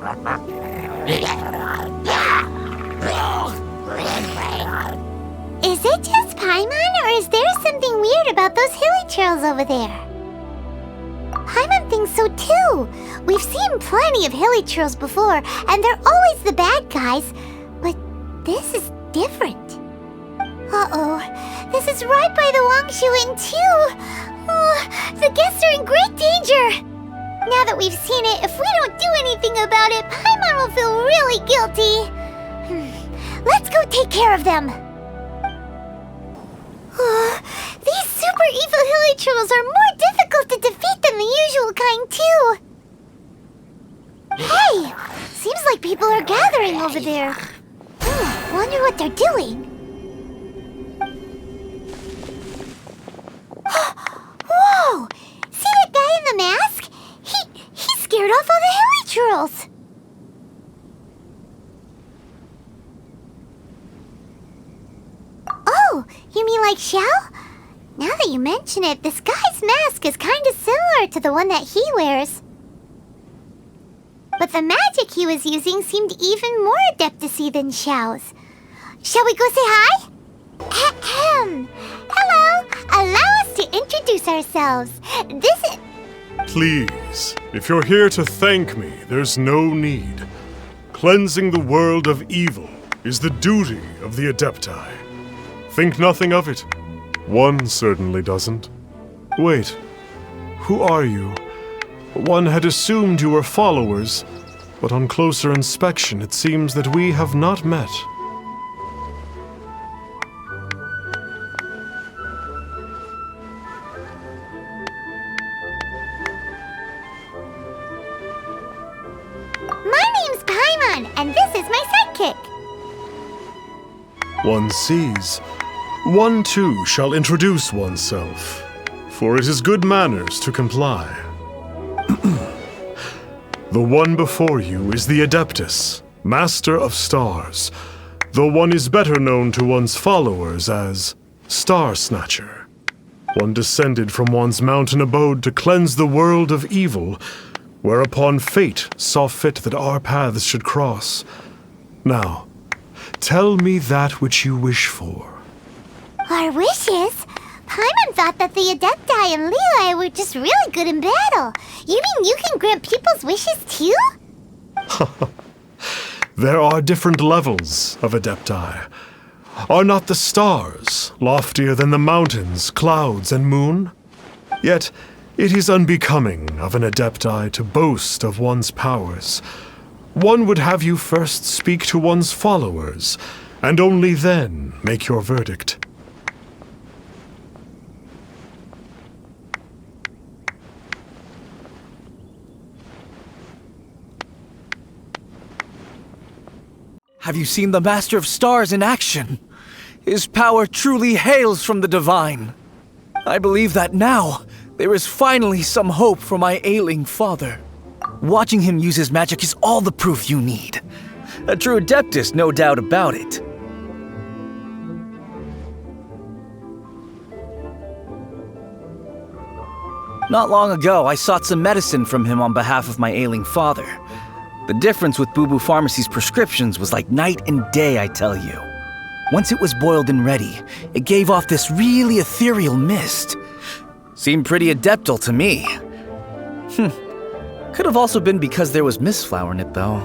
Is it just Paimon, or is there something weird about those hilichurls over there? Paimon thinks so too. We've seen plenty of hilichurls before, and they're always the bad guys. But this is different. Uh-oh. This is right by the Wangshu Inn too. Oh, the guests are in great danger. Now that we've seen it, if we don't do anything about it, Paimon will feel really guilty. Let's go take care of them. These super evil hilichurls are more difficult to defeat than the usual kind, too. Hey! Seems like people are gathering over there. Wonder what they're doing. Whoa! See that guy in the mask? He scared off all the hilichurls. Oh, you mean like Xiao? Now that you mention it, this guy's mask is kinda similar to the one that he wears. But the magic he was using seemed even more adeptus-y than Xiao's. Shall we go say hi? Ahem. Hello! Allow us to introduce ourselves. This is... Please, if you're here to thank me, there's no need. Cleansing the world of evil is the duty of the Adepti. Think nothing of it. One certainly doesn't. Wait, who are you? One had assumed you were followers, but on closer inspection it seems that we have not met. My name's Paimon, and this is my sidekick. One sees. One too shall introduce oneself, for it is good manners to comply. The one before you is the Adeptus, Master of Stars, though one is better known to one's followers as Star Snatcher. One descended from one's mountain abode to cleanse the world of evil, whereupon fate saw fit that our paths should cross. Now, tell me that which you wish for. Our wishes? Paimon thought that the Adepti and Leeli were just really good in battle. You mean you can grant people's wishes too? There are different levels of Adepti. Are not the stars loftier than the mountains, clouds, and moon? Yet, it is unbecoming of an Adepti to boast of one's powers. One would have you first speak to one's followers, and only then make your verdict. Have you seen the Master of Stars in action? His power truly hails from the divine. I believe that now, there is finally some hope for my ailing father. Watching him use his magic is all the proof you need. A true Adeptus, no doubt about it. Not long ago, I sought some medicine from him on behalf of my ailing father. The difference with Boo Boo Pharmacy's prescriptions was like night and day, I tell you. Once it was boiled and ready, it gave off this really ethereal mist. Seemed pretty adeptal to me. Could have also been because there was mistflower in it, though.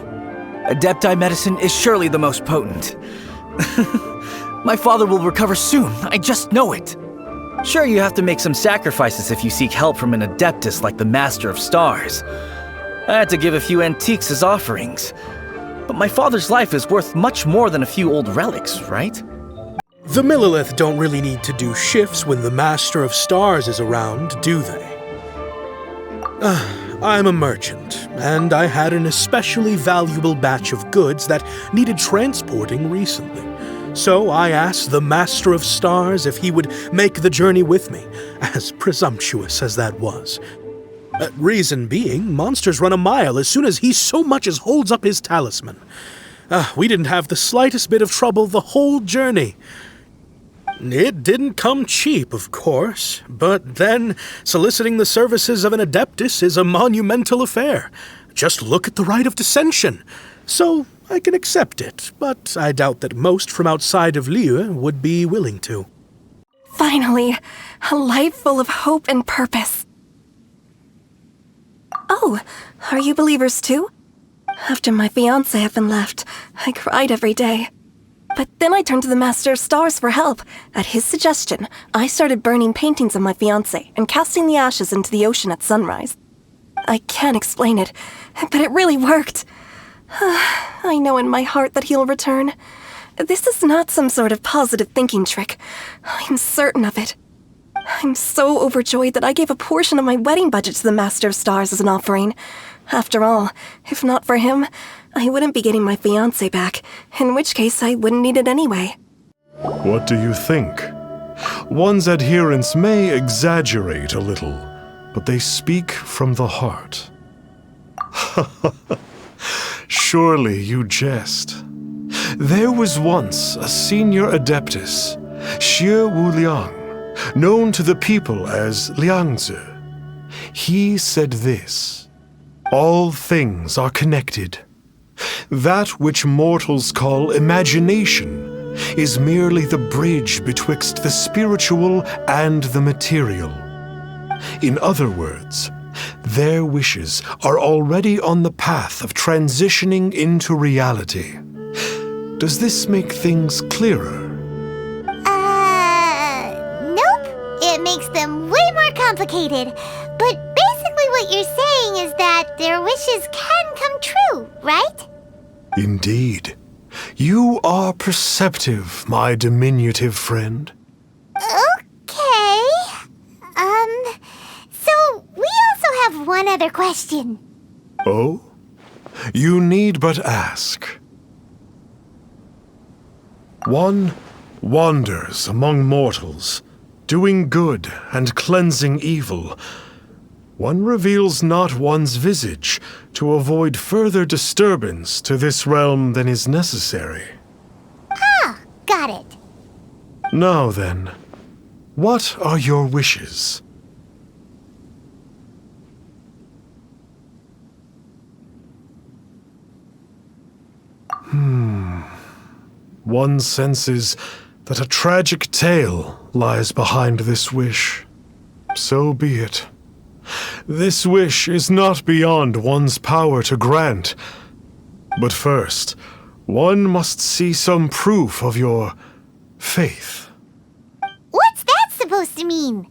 Adepti medicine is surely the most potent. My father will recover soon, I just know it. Sure, you have to make some sacrifices if you seek help from an Adeptus like the Master of Stars. I had to give a few antiques as offerings. But my father's life is worth much more than a few old relics, right? The Millilith don't really need to do shifts when the Master of Stars is around, do they? I'm a merchant, and I had an especially valuable batch of goods that needed transporting recently. So I asked the Master of Stars if he would make the journey with me, as presumptuous as that was. Reason being, monsters run a mile as soon as he so much as holds up his talisman. We didn't have the slightest bit of trouble the whole journey. It didn't come cheap, of course, but then soliciting the services of an Adeptus is a monumental affair. just look at the rite of dissension. So I can accept it, but I doubt that most from outside of Liyue would be willing to. Finally, a life full of hope and purpose. Oh, are you believers too? After my fiancé had been left, I cried every day. But then I turned to the Master of Stars for help. At his suggestion, I started burning paintings of my fiancé and casting the ashes into the ocean at sunrise. I can't explain it, but it really worked. I know in my heart that he'll return. This is not some sort of positive thinking trick. I'm certain of it. I'm so overjoyed that I gave a portion of my wedding budget to the Master of Stars as an offering. After all, if not for him, I wouldn't be getting my fiancé back, in which case I wouldn't need it anyway. What do you think? One's adherents may exaggerate a little, but they speak from the heart. Surely you jest. There was once a senior adeptus, Xie Wuliang, known to the people as Liangzi. He said this: all things are connected. That which mortals call imagination is merely the bridge betwixt the spiritual and the material. In other words, their wishes are already on the path of transitioning into reality. Does this make things clearer? Nope. It makes them way more complicated. But basically what you're saying is that their wishes can come true, right? Indeed. You are perceptive, my diminutive friend. Okay. So we also have one other question. Oh? You need but ask. One wanders among mortals, doing good and cleansing evil. One reveals not one's visage to avoid further disturbance to this realm than is necessary. Ah, got it. Now then, what are your wishes? One senses that a tragic tale lies behind this wish. So be it. This wish is not beyond one's power to grant. But first, one must see some proof of your faith. What's that supposed to mean?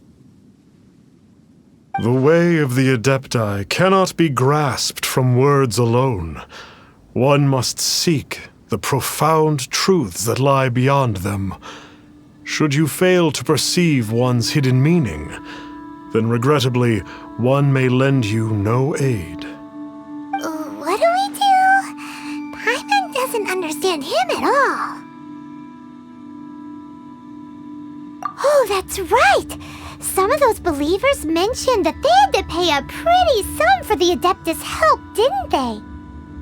The way of the Adepti cannot be grasped from words alone. One must seek the profound truths that lie beyond them. Should you fail to perceive one's hidden meaning, then regrettably, one may lend you no aid. What do we do? Paimon doesn't understand him at all. Oh, that's right! Some of those believers mentioned that they had to pay a pretty sum for the Adeptus' help, didn't they?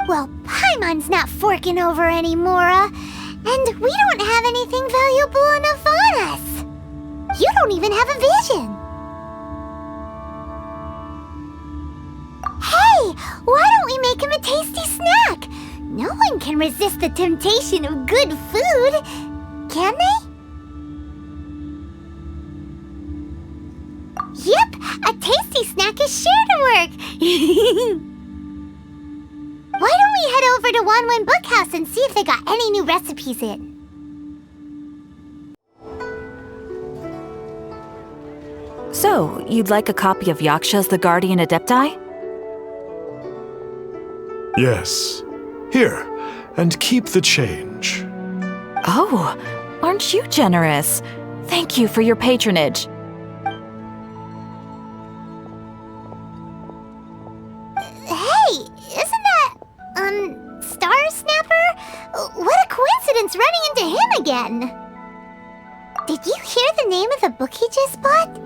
Well, Paimon's not forking over anymore, and we don't have anything valuable enough on us. You don't even have a vision. Hey, why don't we make him a tasty snack? No one can resist the temptation of good food, can they? Yep, a tasty snack is sure to work. Why don't we head over to Wanwen Bookhouse and see if they got any new recipes in? So, you'd like a copy of Yaksha's The Guardian Adepti? Yes. Here, and keep the change. Oh, aren't you generous? Thank you for your patronage. Hey, isn't that, Star Snapper? What a coincidence running into him again! Did you hear the name of the book he just bought?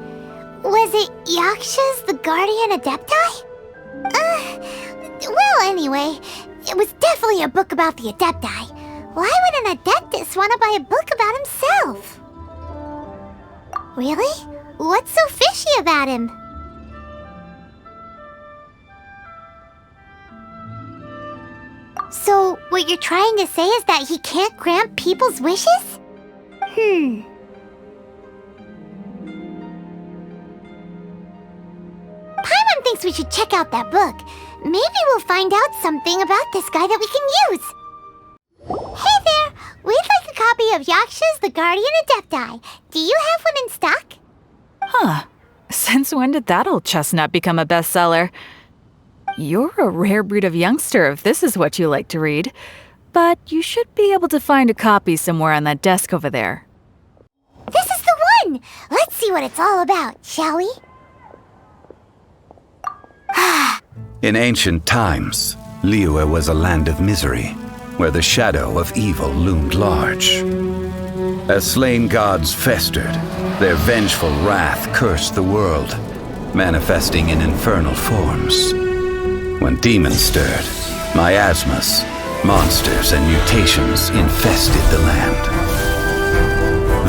Was it Yaksha's The Guardian Adepti? Well, anyway, it was definitely a book about the Adepti. Why would an Adeptus want to buy a book about himself? Really? What's so fishy about him? So, what you're trying to say is that he can't grant people's wishes? Paimon thinks we should check out that book. Maybe we'll find out something about this guy that we can use. Hey there! We'd like a copy of Yaksha's The Guardian Adepti. Do you have one in stock? Huh. Since when did that old chestnut become a bestseller? You're a rare breed of youngster if this is what you like to read. But you should be able to find a copy somewhere on that desk over there. This is the one! Let's see what it's all about, shall we? In ancient times, Liyue was a land of misery, where the shadow of evil loomed large. As slain gods festered, their vengeful wrath cursed the world, manifesting in infernal forms. When demons stirred, miasmas, monsters, and mutations infested the land.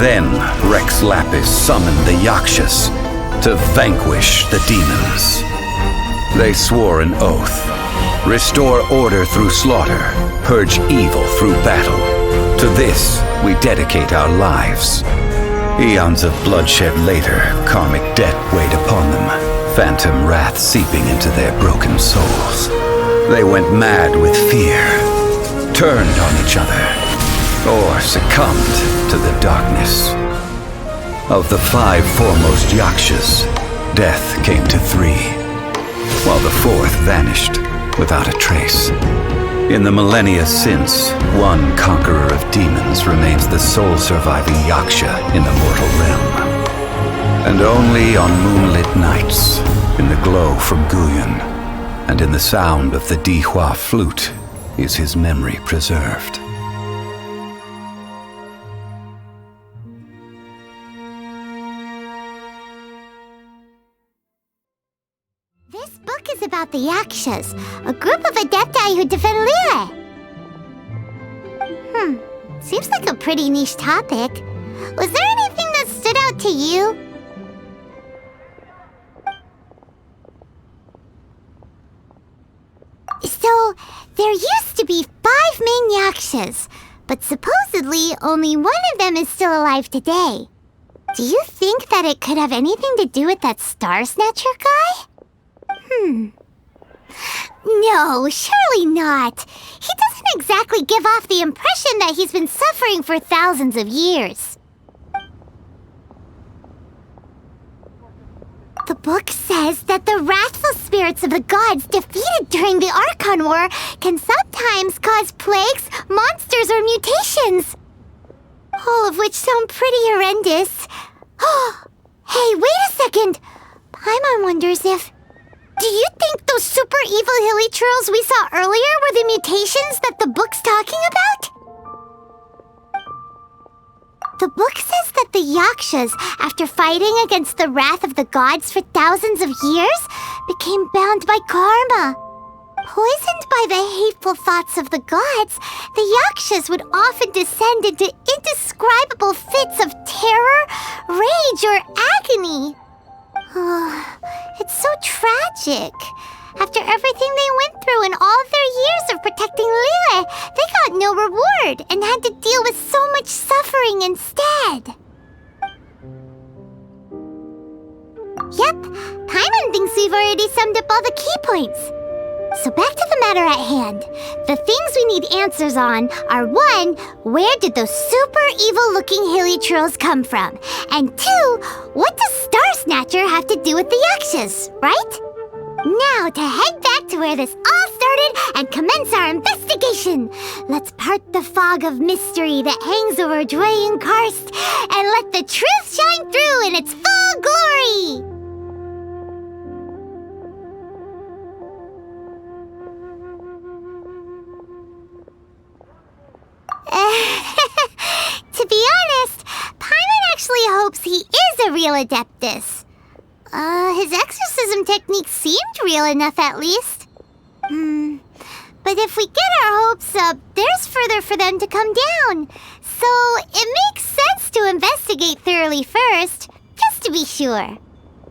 Then Rex Lapis summoned the Yakshas to vanquish the demons. They swore an oath: restore order through slaughter, purge evil through battle. To this, we dedicate our lives. Eons of bloodshed later, karmic debt weighed upon them, phantom wrath seeping into their broken souls. They went mad with fear, turned on each other, or succumbed to the darkness. Of the 5 foremost Yakshas, death came to 3, while the 4th vanished without a trace. In the millennia since, one conqueror of demons remains the sole surviving Yaksha in the mortal realm. And only on moonlit nights, in the glow from Guyon, and in the sound of the Dihua flute, is his memory preserved. This book is about the Yakshas, a group of Adepti who defend Liyue. Seems like a pretty niche topic. Was there anything that stood out to you? So, there used to be 5 main Yakshas, but supposedly only one of them is still alive today. Do you think that it could have anything to do with that Star Snatcher guy? No, surely not. He doesn't exactly give off the impression that he's been suffering for thousands of years. The book says that the wrathful spirits of the gods defeated during the Archon War can sometimes cause plagues, monsters, or mutations. All of which sound pretty horrendous. Hey, wait a second! Paimon wonders if... Do you think those super evil hilly churls we saw earlier were the mutations that the book's talking about? The book says that the Yakshas, after fighting against the wrath of the gods for thousands of years, became bound by karma. Poisoned by the hateful thoughts of the gods, the Yakshas would often descend into indescribable fits of terror, rage, or agony. It's so tragic. After everything they went through in all of their years of protecting Liyue, they got no reward and had to deal with so much suffering instead. Yep, Paimon thinks we've already summed up all the key points. So back to the matter at hand. The things we need answers on are 1, where did those super evil-looking hilly trolls come from? And 2, what does Star Snatcher have to do with the Yakshas, right? Now to head back to where this all started and commence our investigation. Let's part the fog of mystery that hangs over Dwayne Karst and let the truth shine through in its full glory! To be honest, Paimon actually hopes he is a real Adeptus. His exorcism technique seemed real enough at least. But if we get our hopes up, there's further for them to come down. So it makes sense to investigate thoroughly first, just to be sure.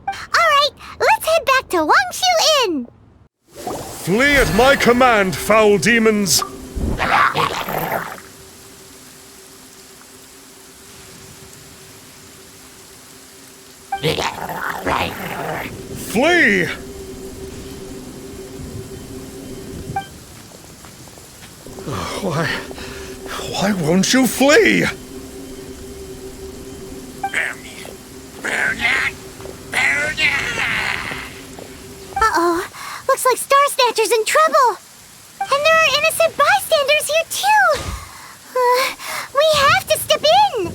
Alright, let's head back to Wangshu Inn! Flee at my command, foul demons! Flee! Why won't you flee? Uh-oh. Looks like Star Snatcher's in trouble. And there are innocent bystanders here, too. We have to step in.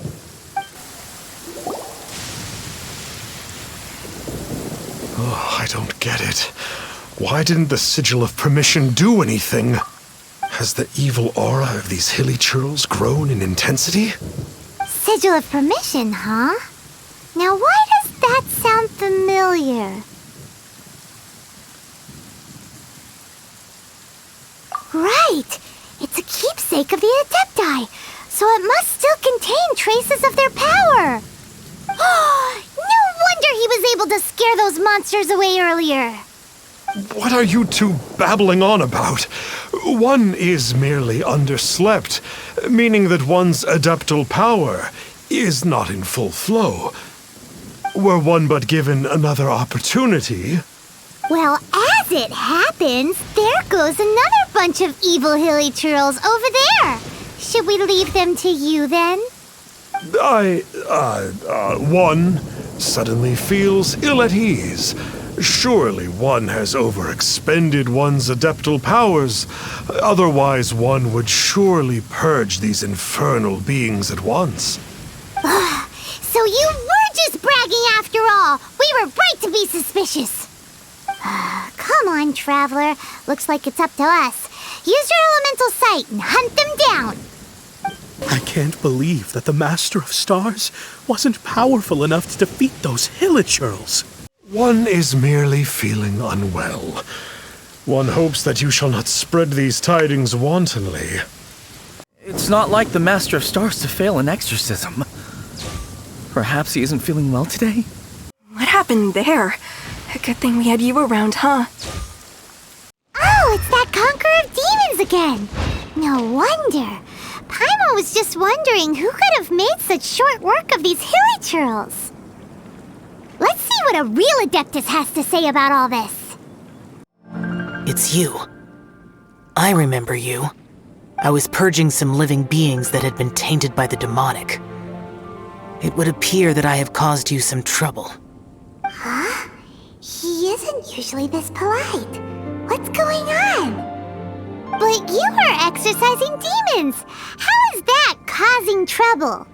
Oh, I don't get it. Why didn't the Sigil of Permission do anything? Has the evil aura of these hilly churls grown in intensity? Sigil of Permission, huh? Now, why does that sound familiar? Right! It's a keepsake of the Adepti, so it must still contain traces of their power. No wonder he was able to scare those monsters away earlier. What are you two babbling on about? One is merely underslept, meaning that one's adeptal power is not in full flow. Were one but given another opportunity... Well, as it happens, there goes another bunch of evil hilly churls over there. Should we leave them to you, then? One suddenly feels ill at ease. Surely one has overexpended one's adeptal powers. Otherwise, one would surely purge these infernal beings at once. So you were just bragging after all. We were right to be suspicious. Come on, Traveler. Looks like it's up to us. Use your elemental sight and hunt them down. I can't believe that the Master of Stars wasn't powerful enough to defeat those hilichurls. One is merely feeling unwell. One hopes that you shall not spread these tidings wantonly. It's not like the Master of Stars to fail an exorcism. Perhaps he isn't feeling well today? What happened there? A good thing we had you around, huh? Oh, it's that Conqueror of Demons again. No wonder. Paimon was just wondering who could have made such short work of these hilichurls. Let's see what a real Adeptus has to say about all this. It's you. I remember you. I was purging some living beings that had been tainted by the demonic. It would appear that I have caused you some trouble. Huh? He isn't usually this polite. What's going on? But you are exorcising demons. How is that causing trouble?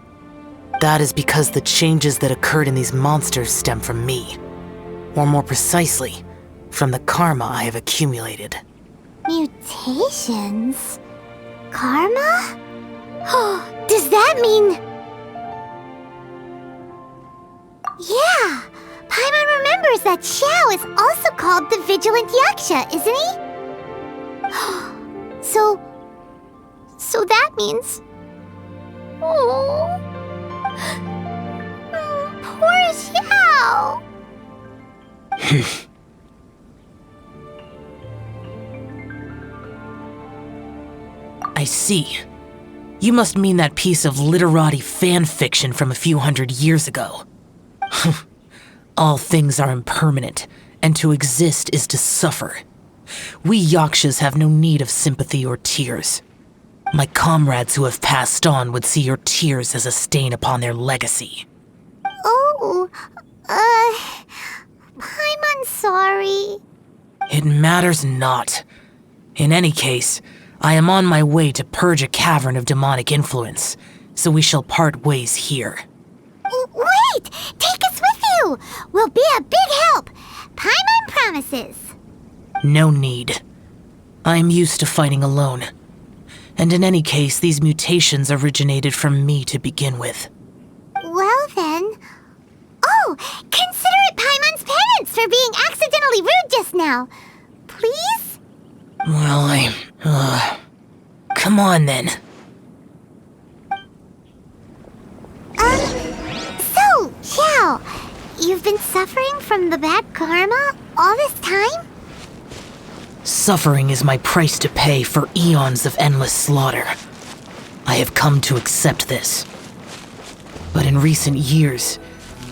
That is because the changes that occurred in these monsters stem from me. Or more precisely, from the karma I have accumulated. Mutations? Karma? Does that mean... Yeah! Paimon remembers that Xiao is also called the Vigilant Yaksha, isn't he? So that means... Oh... Poor Xiao! I see. You must mean that piece of literati fan fiction from a few hundred years ago. All things are impermanent, and to exist is to suffer. We Yakshas have no need of sympathy or tears. My comrades who have passed on would see your tears as a stain upon their legacy. Oh, I'm sorry. It matters not. In any case, I am on my way to purge a cavern of demonic influence, so we shall part ways here. Wait! Take us with you! We'll be a big help! Paimon promises! No need. I am used to fighting alone. And in any case, these mutations originated from me to begin with. Well then... Oh! Consider it Paimon's penance for being accidentally rude just now! Please? Well, come on then. So, Xiao, you've been suffering from the bad karma all this time? Suffering is my price to pay for eons of endless slaughter. I have come to accept this. But in recent years,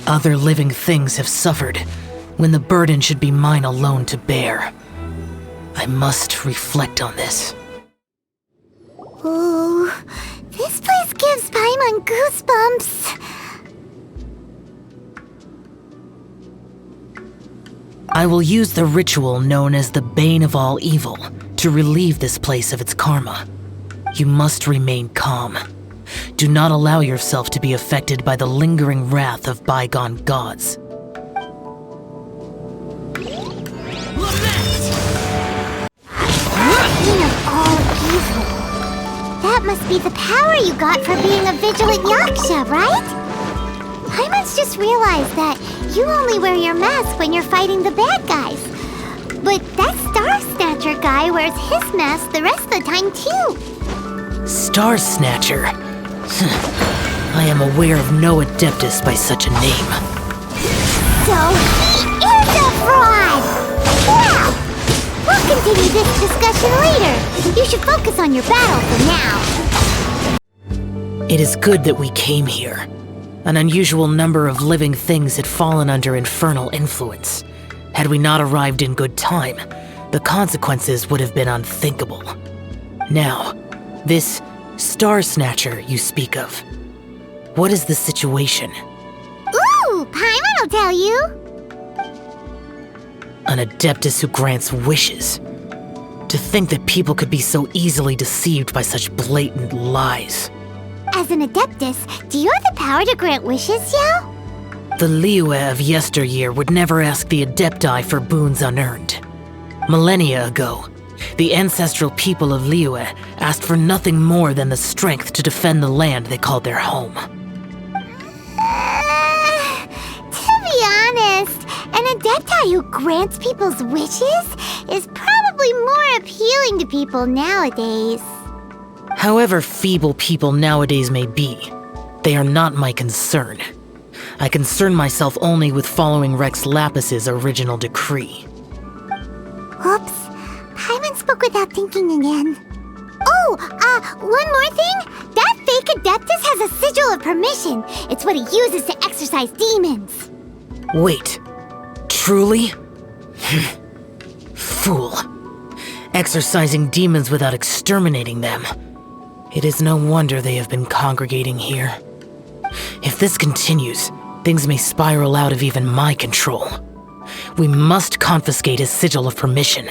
other living things have suffered when the burden should be mine alone to bear. I must reflect on this. Ooh, this place gives Paimon goosebumps. I will use the ritual known as the Bane of All Evil to relieve this place of its karma. You must remain calm. Do not allow yourself to be affected by the lingering wrath of bygone gods. Bane of all evil. That must be the power you got for being a vigilant yaksha, right? Paimon's just realized that you only wear your mask when you're fighting the bad guys. But that Star Snatcher guy wears his mask the rest of the time, too. Star Snatcher? I am aware of no Adeptus by such a name. So he is a fraud! Well, we'll continue this discussion later. You should focus on your battle for now. It is good that we came here. An unusual number of living things had fallen under infernal influence. Had we not arrived in good time, the consequences would have been unthinkable. Now, this Star Snatcher you speak of, what is the situation? Ooh, Paimon will tell you. An Adeptus who grants wishes. To think that people could be so easily deceived by such blatant lies. As an Adeptus, do you have the power to grant wishes, Xiao? The Liyue of yesteryear would never ask the Adepti for boons unearned. Millennia ago, the ancestral people of Liyue asked for nothing more than the strength to defend the land they called their home. To be honest, an Adepti who grants people's wishes is probably more appealing to people nowadays. However feeble people nowadays may be, they are not my concern. I concern myself only with following Rex Lapis's original decree. Oops, Paimon spoke without thinking again. Oh, one more thing. That fake Adeptus has a sigil of permission. It's what he uses to exorcise demons. Wait, truly? Fool. Exorcising demons without exterminating them. It is no wonder they have been congregating here. If this continues, things may spiral out of even my control. We must confiscate his sigil of permission.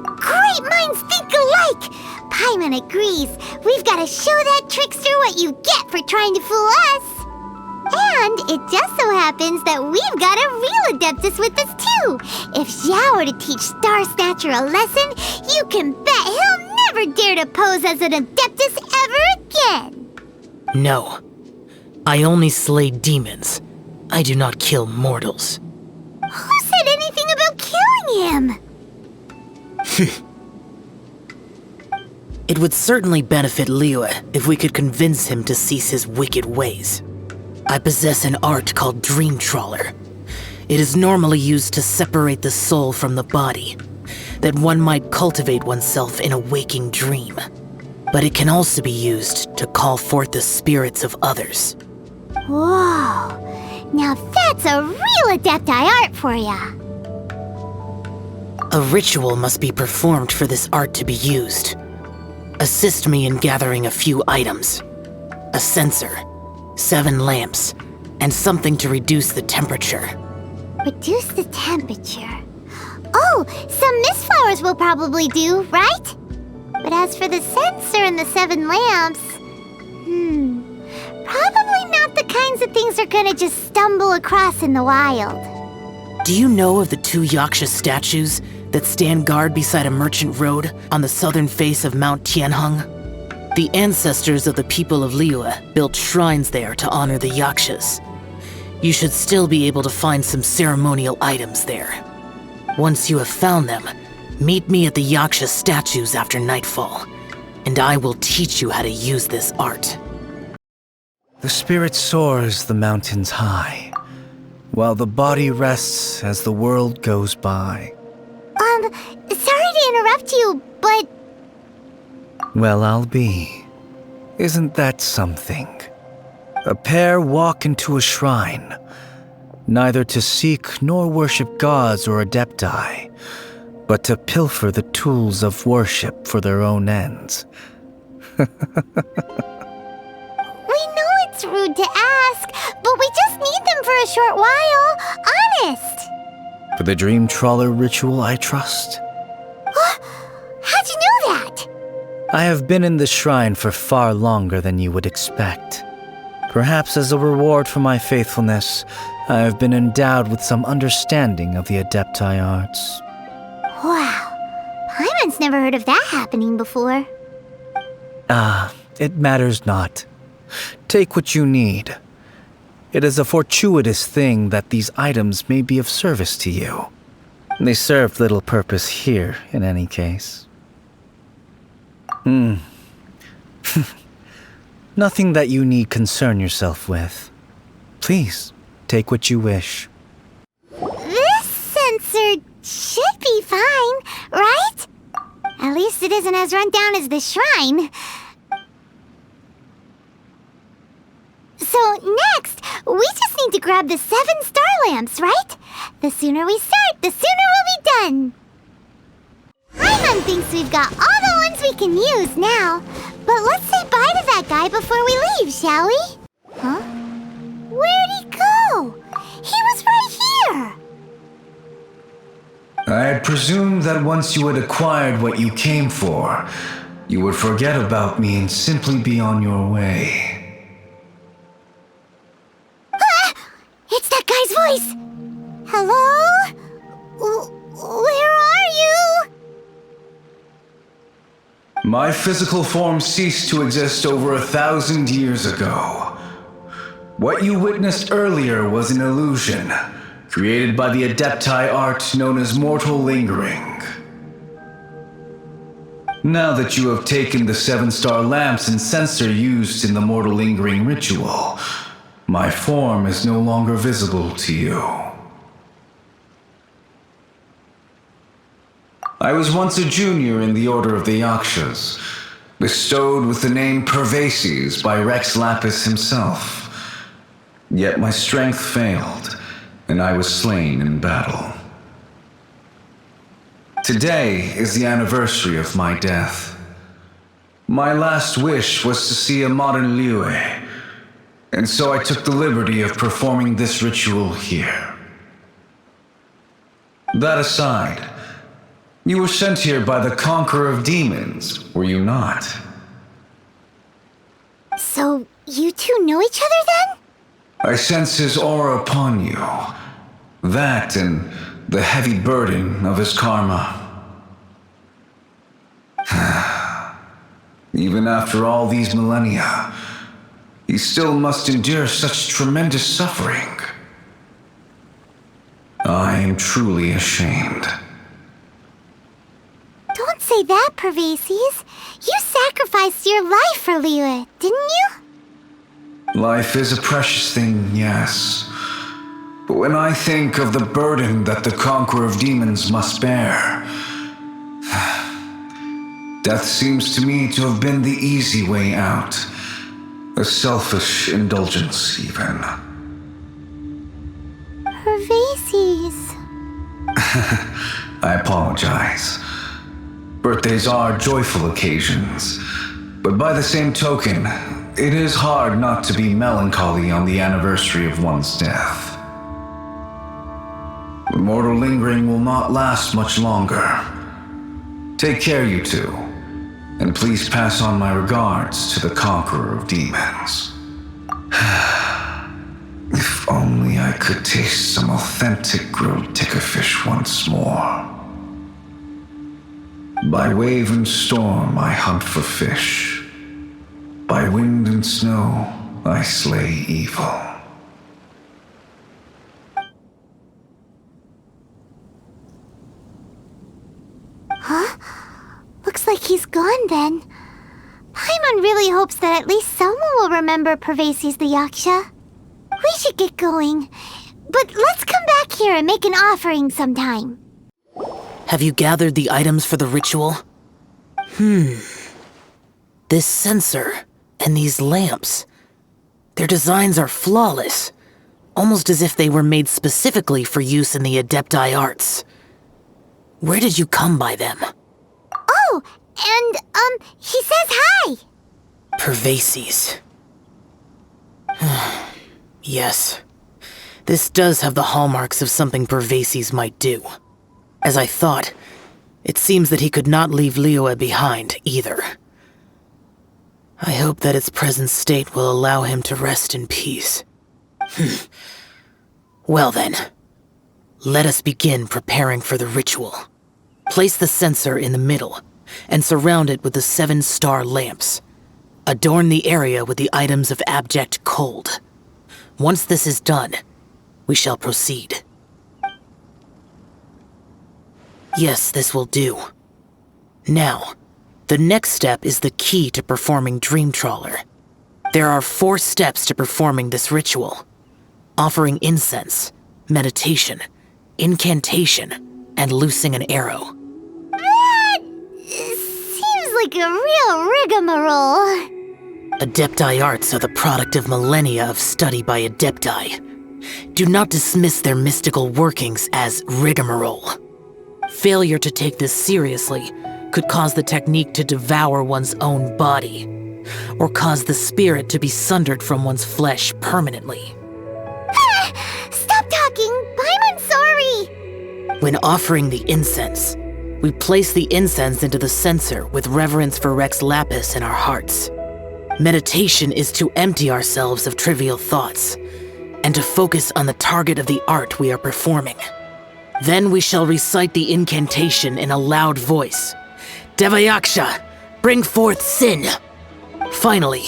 Great minds think alike! Paimon agrees. We've got to show that trickster what you get for trying to fool us. And it just so happens that we've got a real Adeptus with us too. If Xiao were to teach Star Snatcher a lesson, you can bet he'll never dare to pose as an Adeptus ever again. No. I only slay demons. I do not kill mortals. Who said anything about killing him? It would certainly benefit Liyue if we could convince him to cease his wicked ways. I possess an art called Dream Trawler. It is normally used to separate the soul from the body, that one might cultivate oneself in a waking dream. But it can also be used to call forth the spirits of others. Whoa, now that's a real Adepti art for ya. A ritual must be performed for this art to be used. Assist me in gathering a few items. A censer, 7 lamps, and something to reduce the temperature. Reduce the temperature. Oh, some mist flowers will probably do, right? But as for the censer and the 7 lamps, probably not the kinds of things they're gonna just stumble across in the wild. Do you know of the 2 Yaksha statues that stand guard beside a merchant road on the southern face of Mount Tianheng? The ancestors of the people of Liyue built shrines there to honor the Yakshas. You should still be able to find some ceremonial items there. Once you have found them, meet me at the Yaksha statues after nightfall, and I will teach you how to use this art. The spirit soars the mountains high, while the body rests as the world goes by. left you, but... Well, I'll be. Isn't that something? A pair walk into a shrine, neither to seek nor worship gods or adepti, but to pilfer the tools of worship for their own ends. We know it's rude to ask, but we just need them for a short while. Honest. For the dream trawler ritual, I trust. How'd you know that? I have been in the shrine for far longer than you would expect. Perhaps as a reward for my faithfulness, I have been endowed with some understanding of the adepti arts. Wow. Paimon's never heard of that happening before. It matters not. Take what you need. It is a fortuitous thing that these items may be of service to you. They serve little purpose here, in any case. Nothing that you need concern yourself with. Please, take what you wish. This sensor should be fine, right? At least it isn't as run down as the shrine. So next, we just need to grab the 7 star lamps, right? The sooner we start, the sooner we'll be done. Paimon thinks we've got all the ones we can use now. But let's say bye to that guy before we leave, shall we? Huh? Where'd he go? He was right here! I had presumed that once you had acquired what you came for, you would forget about me and simply be on your way. It's that guy's voice! Hello? Where are you? My physical form ceased to exist over 1,000 years ago. What you witnessed earlier was an illusion, created by the adepti art known as mortal lingering. Now that you have taken the 7 star lamps and sensor used in the mortal lingering ritual, my form is no longer visible to you. I was once a junior in the Order of the Yakshas, bestowed with the name Pervases by Rex Lapis himself. Yet my strength failed, and I was slain in battle. Today is the anniversary of my death. My last wish was to see a modern Liyue, and so I took the liberty of performing this ritual here. That aside, you were sent here by the Conqueror of Demons, were you not? So, you two know each other then? I sense his aura upon you. That and the heavy burden of his karma. Even after all these millennia, he still must endure such tremendous suffering. I am truly ashamed. Don't say that, Pervases. You sacrificed your life for Liyue, didn't you? Life is a precious thing, yes. But when I think of the burden that the Conqueror of Demons must bear, death seems to me to have been the easy way out. A selfish indulgence, even. Pervases. I apologize. Birthdays are joyful occasions, but by the same token, it is hard not to be melancholy on the anniversary of one's death. The mortal lingering will not last much longer. Take care, you two, and please pass on my regards to the Conqueror of Demons. If only I could taste some authentic grilled tickerfish once more. By wave and storm I hunt for fish. By wind and snow I slay evil. Huh? Looks like he's gone then. Paimon really hopes that at least someone will remember Pervases the Yaksha. We should get going. But let's come back here and make an offering sometime. Have you gathered the items for the ritual? This sensor and these lamps. Their designs are flawless, almost as if they were made specifically for use in the Adepti arts. Where did you come by them? Oh, and, he says hi! Pervases. Yes. This does have the hallmarks of something Pervases might do. As I thought, it seems that he could not leave Liyue behind, either. I hope that its present state will allow him to rest in peace. Well then, let us begin preparing for the ritual. Place the censer in the middle, and surround it with the 7-star lamps. Adorn the area with the items of abject cold. Once this is done, we shall proceed. Yes, this will do. Now, the next step is the key to performing Dream Trawler. There are 4 steps to performing this ritual: offering incense, meditation, incantation, and loosing an arrow. That seems like a real rigmarole. Adepti arts are the product of millennia of study by Adepti. Do not dismiss their mystical workings as rigmarole. Failure to take this seriously could cause the technique to devour one's own body, or cause the spirit to be sundered from one's flesh permanently. Stop talking! I'm sorry! When offering the incense, we place the incense into the censer with reverence for Rex Lapis in our hearts. Meditation is to empty ourselves of trivial thoughts, and to focus on the target of the art we are performing. Then we shall recite the incantation in a loud voice. Devayaksha, bring forth sin! Finally,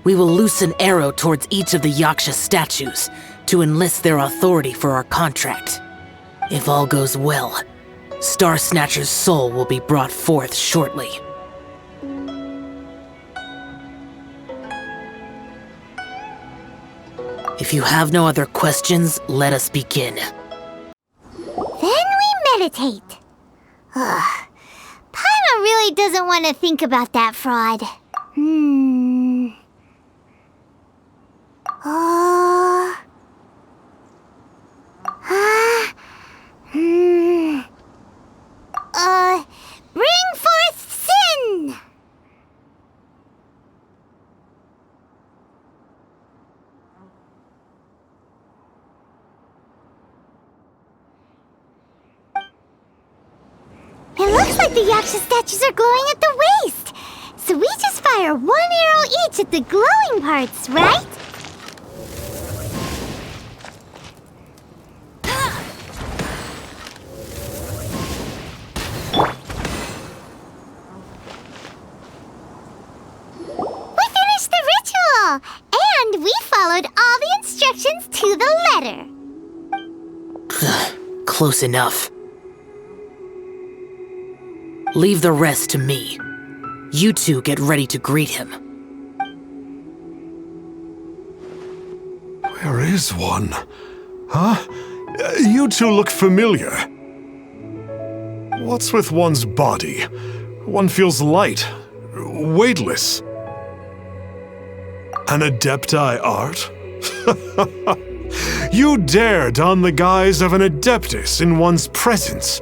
we will loose an arrow towards each of the Yaksha statues to enlist their authority for our contract. If all goes well, Star Snatcher's soul will be brought forth shortly. If you have no other questions, let us begin. Then we meditate. Ugh. Paimon really doesn't want to think about that fraud. Bring forth sin! It looks like the Yaksha statues are glowing at the waist. So we just fire 1 arrow each at the glowing parts, right? We finished the ritual! And we followed all the instructions to the letter. Close enough. Leave the rest to me. You two get ready to greet him. Where is one? Huh? You two look familiar. What's with one's body? One feels light, weightless. An Adepti art? You dare don the guise of an Adeptus in one's presence.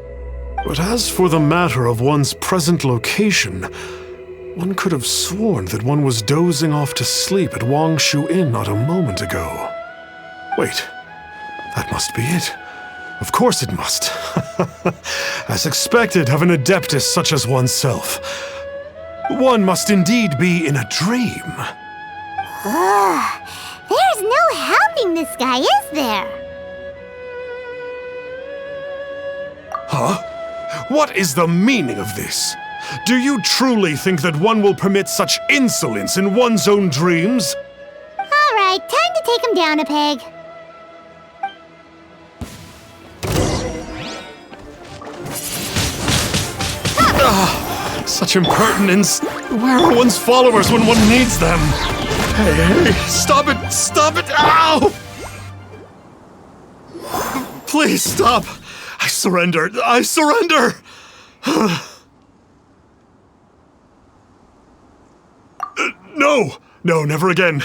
But as for the matter of one's present location, one could have sworn that one was dozing off to sleep at Wangshu Inn not a moment ago. Wait, that must be it. Of course it must. As expected of an Adeptus such as oneself. One must indeed be in a dream. There's no helping this guy, is there? Huh? What is the meaning of this? Do you truly think that one will permit such insolence in one's own dreams? All right, time to take him down a peg. Such impertinence. Where are one's followers when one needs them? Hey, stop it! Stop it! Ow! Please stop! I surrender! I surrender! No! No, never again.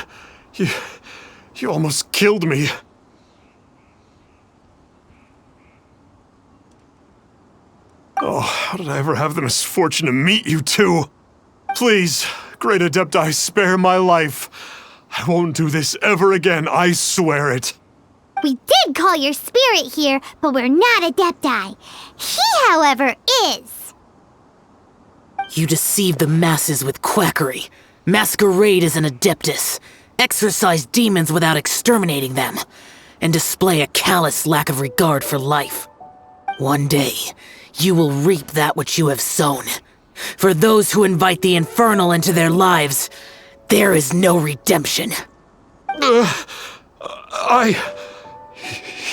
You almost killed me. Oh, how did I ever have the misfortune to meet you two? Please, Great Adepti, spare my life. I won't do this ever again, I swear it. We did call your spirit here, but we're not Adepti. He, however, is. You deceive the masses with quackery. Masquerade as an Adeptus. Exorcise demons without exterminating them. And display a callous lack of regard for life. One day, you will reap that which you have sown. For those who invite the infernal into their lives, there is no redemption.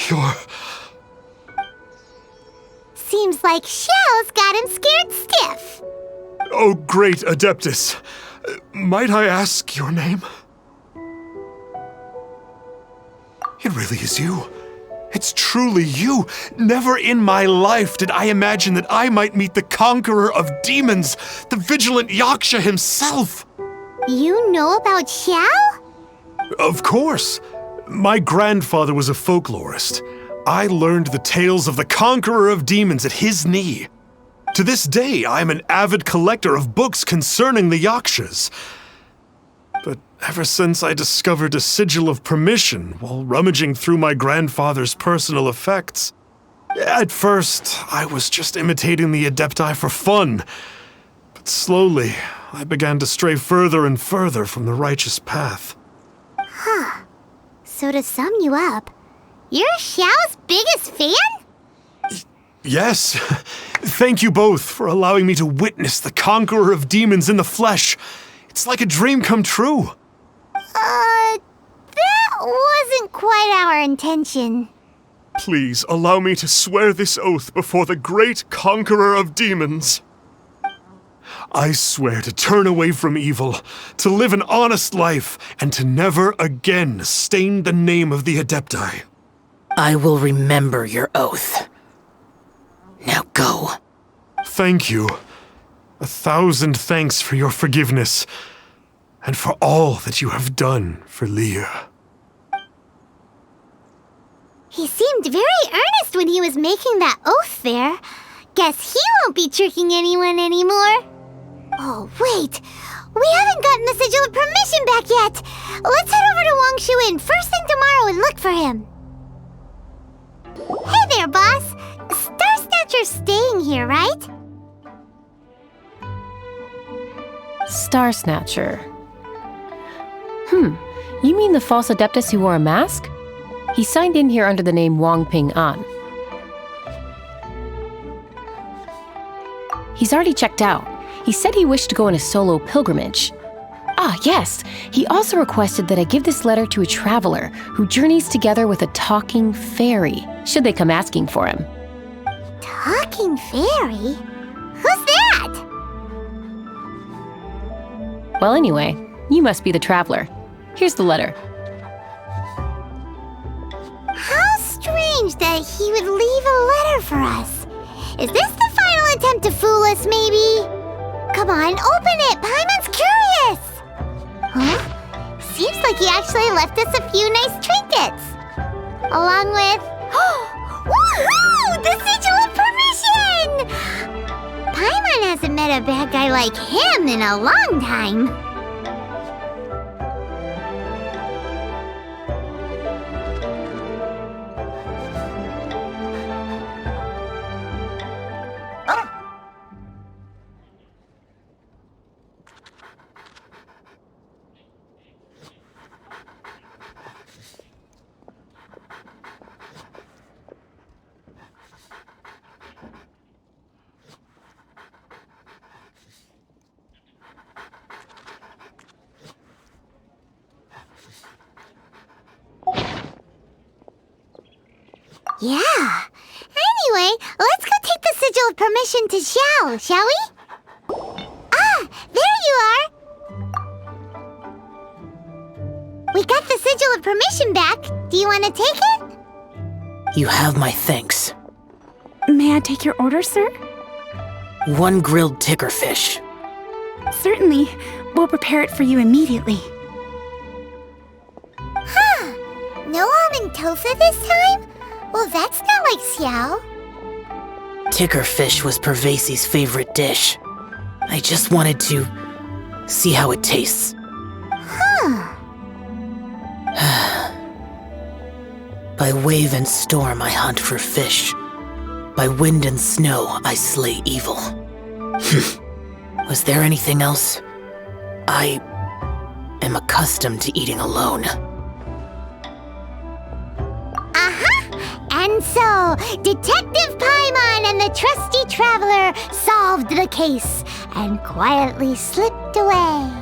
You're... Seems like Xiao's got him scared stiff. Oh, great Adeptus. Might I ask your name? It really is you. It's truly you. Never in my life did I imagine that I might meet the conqueror of demons, the vigilant Yaksha himself. You know about Xiao? Of course. My grandfather was a folklorist. I learned the tales of the conqueror of demons at his knee. To this day, I am an avid collector of books concerning the Yakshas. But ever since I discovered a sigil of permission while rummaging through my grandfather's personal effects, at first, I was just imitating the Adepti for fun. But slowly, I began to stray further and further from the righteous path. Huh. So to sum you up, you're Xiao's biggest fan? Yes. Thank you both for allowing me to witness the conqueror of demons in the flesh. It's like a dream come true. That wasn't quite our intention. Please allow me to swear this oath before the great conqueror of demons. I swear to turn away from evil, to live an honest life, and to never again stain the name of the Adepti. I will remember your oath. Now go. Thank you. 1,000 thanks for your forgiveness, and for all that you have done for Leah. He seemed very earnest when he was making that oath there. Guess he won't be tricking anyone anymore. Oh, wait. We haven't gotten the sigil of permission back yet. Let's head over to Wangshu Inn first thing tomorrow and look for him. Hey there, boss. Star Snatcher's staying here, right? Star Snatcher. You mean the false Adeptus who wore a mask? He signed in here under the name Wang Ping An. He's already checked out. He said he wished to go on a solo pilgrimage. Ah, yes. He also requested that I give this letter to a traveler who journeys together with a talking fairy, should they come asking for him. Talking fairy? Who's that? Well, anyway, you must be the traveler. Here's the letter. How strange that he would leave a letter for us. Is this the final attempt to fool us, maybe? Come on, open it! Paimon's curious! Huh? Seems like he actually left us a few nice trinkets. Along with... Woohoo! The sigil of permission! Paimon hasn't met a bad guy like him in a long time. Yeah. Anyway, let's go take the sigil of permission to Xiao, shall we? Ah, there you are! We got the sigil of permission back. Do you want to take it? You have my thanks. May I take your order, sir? 1 grilled tickerfish. Certainly. We'll prepare it for you immediately. Huh. No almond tofu this time? Well, that's not like Xiao. Tickerfish was Pervasi's favorite dish. I just wanted to see how it tastes. Huh. By wave and storm I hunt for fish. By wind and snow I slay evil. Was there anything else? I am accustomed to eating alone. And so, Detective Paimon and the trusty traveler solved the case and quietly slipped away.